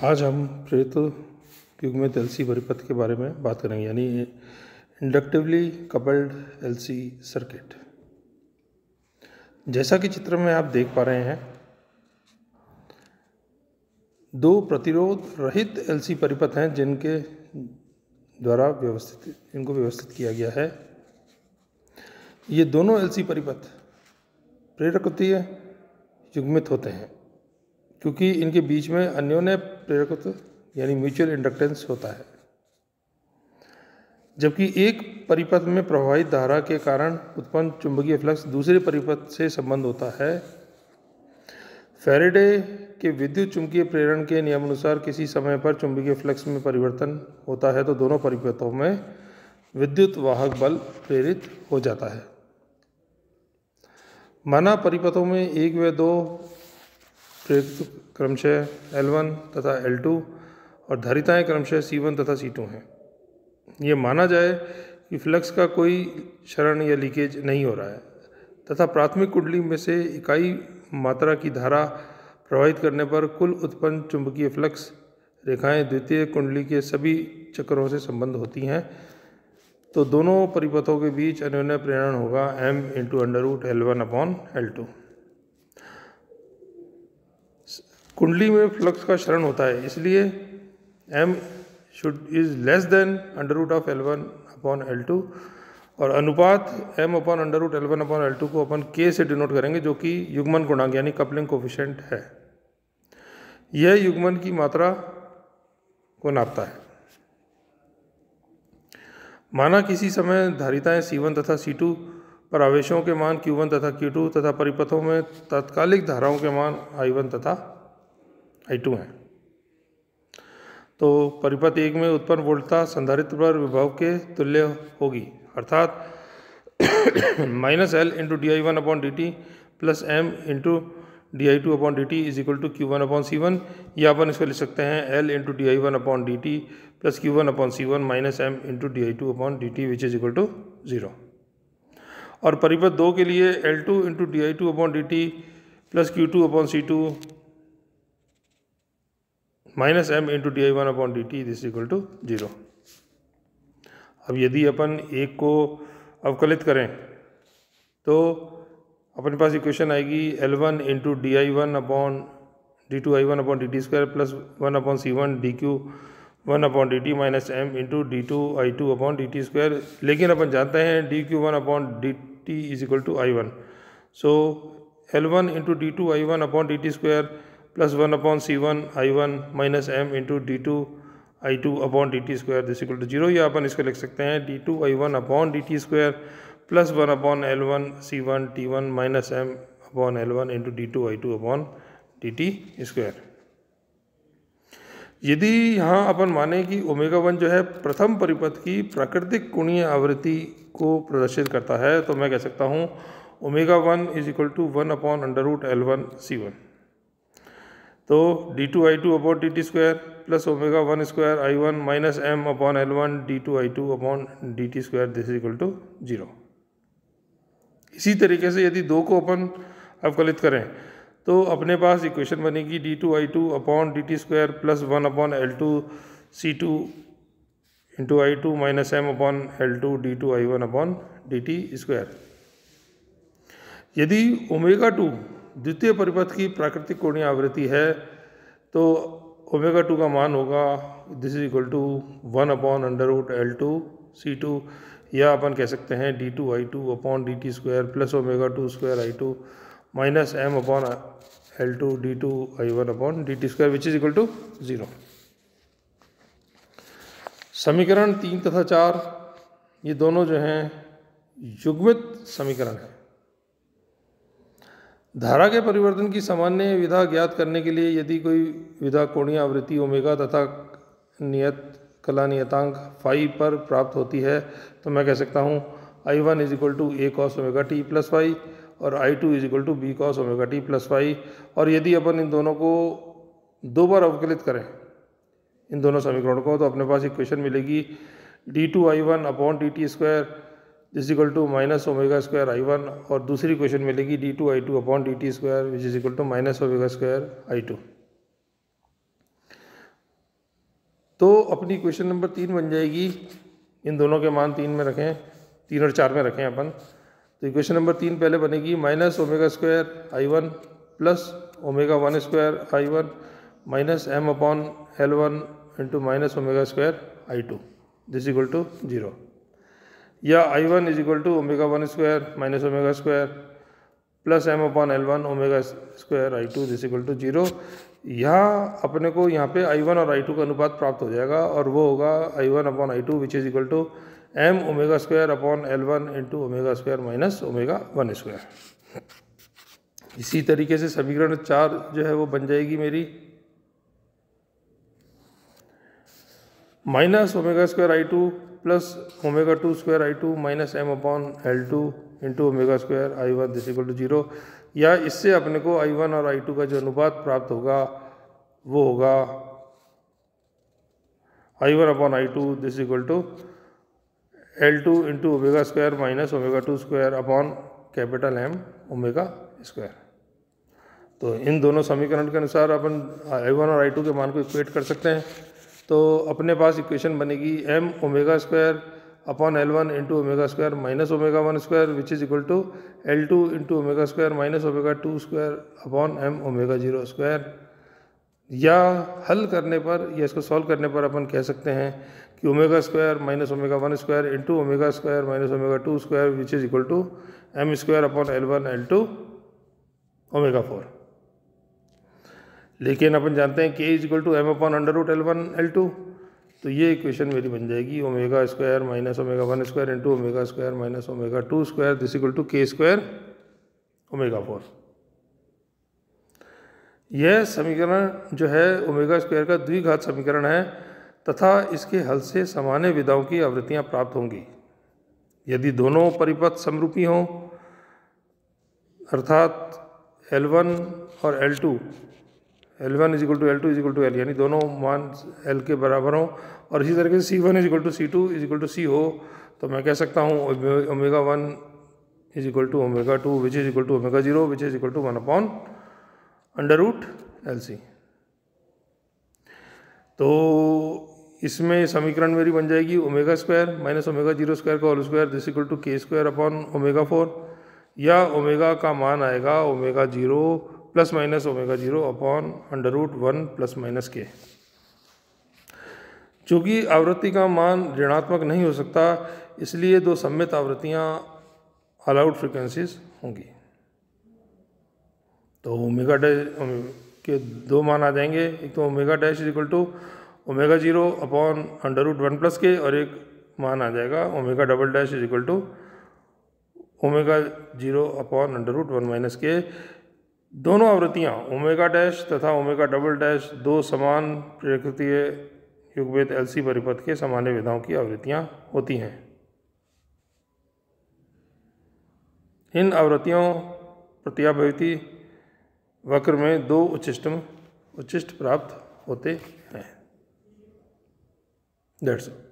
आज हम प्रेरित युग्मित एलसी परिपथ के बारे में बात करेंगे, यानी इंडक्टिवली कपल्ड एलसी सर्किट। जैसा कि चित्र में आप देख पा रहे हैं, दो प्रतिरोध रहित एलसी परिपथ हैं जिनके द्वारा इनको व्यवस्थित किया गया है। ये दोनों एलसी परिपथ प्रेरकत्वीय युग्मित होते हैं क्योंकि इनके बीच में अन्योन्य प्रेरकत्व यानी म्यूचुअल इंडक्टेंस होता है। जबकि एक परिपथ में प्रवाहित धारा के कारण उत्पन्न चुंबकीय फ्लक्स दूसरे परिपथ से संबंध होता है। फैराडे के विद्युत चुंबकीय प्रेरण के नियमानुसार किसी समय पर चुंबकीय फ्लक्स में परिवर्तन होता है तो दोनों परिपथों में विद्युत वाहक बल प्रेरित हो जाता है। माना परिपथों में एक व दो प्रेरक क्रमशः L1 तथा L2 और धारिताएं क्रमशः C1 तथा C2 हैं। ये माना जाए कि फ्लक्स का कोई क्षरण या लीकेज नहीं हो रहा है तथा प्राथमिक कुंडली में से इकाई मात्रा की धारा प्रवाहित करने पर कुल उत्पन्न चुंबकीय फ्लक्स रेखाएं द्वितीय कुंडली के सभी चक्रों से संबंध होती हैं, तो दोनों परिपथों के बीच अन्योन्य प्रेरण होगा m × L1/L2। कुंडली में फ्लक्स का क्षरण होता है, इसलिए m is less than √L1/L2 और अनुपात m/√L1/L2 को अपन k से डिनोट करेंगे, जो कि युग्मन गुणांक यानी कपलिंग कोफिशिएंट है। यह युग्मन की मात्रा को नापता है। माना किसी समय धारिताएं C1 तथा C2 पर आवेशों के मान Q1 तथा Q2 तथा परिपथों में तात्कालिक धाराओं के मान I1 तथा I2 हैं, तो परिपथ 1 में उत्पन्न वोल्टता संधारित्र पर विभव के तुल्य होगी, अर्थात -L × di1/dt plus m × di2/dt is equal to Q1/C1, या अपन इसको लिख सकते हैं L × di1/dt plus Q1/C1 minus m × di2/dt which is equal to 0। और परिपथ 2 के लिए L2 × di2/dt plus Q2/C2 minus m × di1/dt this equal to 0। अब यदि अपन एक को अवकलित करें तो अपने पास इक्वेशन आएगी L1 × di1/d2i1/dt² plus 1/C1 dq1/dt minus m × d2i2/dt²। लेकिन अपन जानते हैं dq1/dt is equal to i1, so L1 × d2i1/dt² plus 1/C1 i1 minus m × d2i2/dt² this equal to 0, या अपन इसको लिख सकते हैं d2i1/dt² plus 1/L1 C1 t1 minus m/L1 × d2i2/dt²। यदि यहाँ अपन माने कि ω1 जो है प्रथम परिपथ की प्राकृतिक कोणीय आवृत्ति को प्रदर्शित करता है, तो मैं कह सकता हूँ ω1 is equal to 1/√L1 C1, तो d2i2/dt² plus ω1² i1 minus m/L1 d2i2/dt² this is equal to 0। इसी तरीके से यदि 2 को अपन अवकलित करें तो अपने पास इक्वेशन बनेगी d2i2/dt² plus 1/L2 C2 × i2 minus m/L2 d2i1/dt²। यदि ω2 द्वितीय परिपथ की प्राकृतिक कोणीय आवृत्ति है तो ω2 का मान होगा this is equal to 1/√L2 C2, या अपन कह सकते हैं d2i2/dt² plus ω2² i2 minus m/L2 d2i1/dt² which is equal to 0। समीकरण 3 तथा 4 ये दोनों जो हैं युग्मित समीकरण हैं। धारा के परिवर्तन की सामान्य विधा ज्ञात करने के लिए यदि कोई विधा कोणीय आवृत्ति ω तथा कला नियतांक फाई पर प्राप्त होती है तो मैं कह सकता हूँ I1 is equal to a cos ω t plus phi और I2 is equal to b cos ω t plus phi. और यदि अपन इन दोनों को 2 बार अवकलित करें इन दोनों समीकरणों को, तो अपने पास इक्वेशन मिलेगी d2i1/dt² is equal to minus ω² i1 और दूसरी इक्वेशन मिलेगी d2i2/dt² which is equal to minus ω² i2। तो अपनी इक्वेशन नंबर 3 बन जाएगी, इन दोनों के मान 3 में रखें, 3 और 4 में रखें अपन। तो इक्वेशन नंबर 3 पहले बनेगी minus omega square I1 plus omega 1 square I1 minus m upon L1 into minus omega square I2 this equal to 0, या I1 is equal to omega 1 square minus omega square plus m upon L1 omega square I2 this equal to 0। यहाँ अपने को यहाँ पे I1 और I2 का अनुपात प्राप्त हो जाएगा और वो होगा I1 upon I2 which is equal to m omega square upon L1 into omega square minus omega 1 square. इसी तरीके से समीकरण 4 जो है वो बन जाएगी मेरी minus omega square I2 plus omega 2 square I2 minus m upon L2 into omega square I1 this equal to 0, या इससे अपने को I1 और I2 का जो अनुपात प्राप्त होगा वो होगा I1 upon I2 this equal to L2 into omega square minus omega 2 square upon capital M omega square. तो इन दोनों समीकरण के अनुसार अपन I1 और I2 के मान को इक्वेट कर सकते हैं। तो अपने पास इक्वेशन बनेगी m omega square upon L1 into omega square minus omega 1 square which is equal to L2 into omega square minus omega 2 square upon m omega 0 square. या हल करने पर या इसको सॉल्व करने पर अपन कह सकते हैं कि omega square minus omega 1 square into omega square minus omega 2 square which is equal to m square upon L1 L2 omega 4। लेकिन अपन जानते हैं k is equal to m upon under root L1 L2, तो ये equation मेरी बन जाएगी omega square minus omega 1 square into omega square minus omega 2 square this equal to k square omega 4। यह समीकरण जो है ओमेगा स्क्वायर का द्विघात समीकरण है तथा इसके हल से सामान्य विधाओं की आवृत्तियां प्राप्त होंगी यदि दोनों परिपथ समरूपी हों, अर्थात L1 और L2, L1 is equal to L2 is equal to L, यानी दोनों मान L के बराबर हों, और इसी तरीके से C1 is equal to C2 is equal to C हो, तो मैं कह सकता हूँ omega 1 is equal to omega 2 which is equal to omega 0 which is equal to 1 upon under root LC। तो इसमें समीकरण मेरी बन जाएगी omega square minus omega 0 square का whole square this equal to k square upon omega 4, या omega का मान आएगा omega 0 plus minus omega 0 upon under root 1 plus minus k। चूँकि आवृत्ति का मान ऋणात्मक नहीं हो सकता, इसलिए दो सम्मित आवृत्तियाँ अलाउड फ्रिक्वेंसीज होंगी। तो ओमेगा डैश के दो मान आ जाएंगे, एक तो omega dash is equal to omega 0 upon under root 1 plus K, और एक मान आ जाएगा omega double dash is equal to omega 0 upon under root 1 minus K. दोनों आवृत्तियाँ ओमेगा डैश तथा ओमेगा डबल डैश दो समान प्रकृतीय युग्मित LC परिपथ के सामान्य विधाओं की आवृत्तियाँ होती हैं। इन आवृत्तियों प्रत्याभूति वक्र में दो उच्छिष्ट प्राप्त होते हैं। That's it.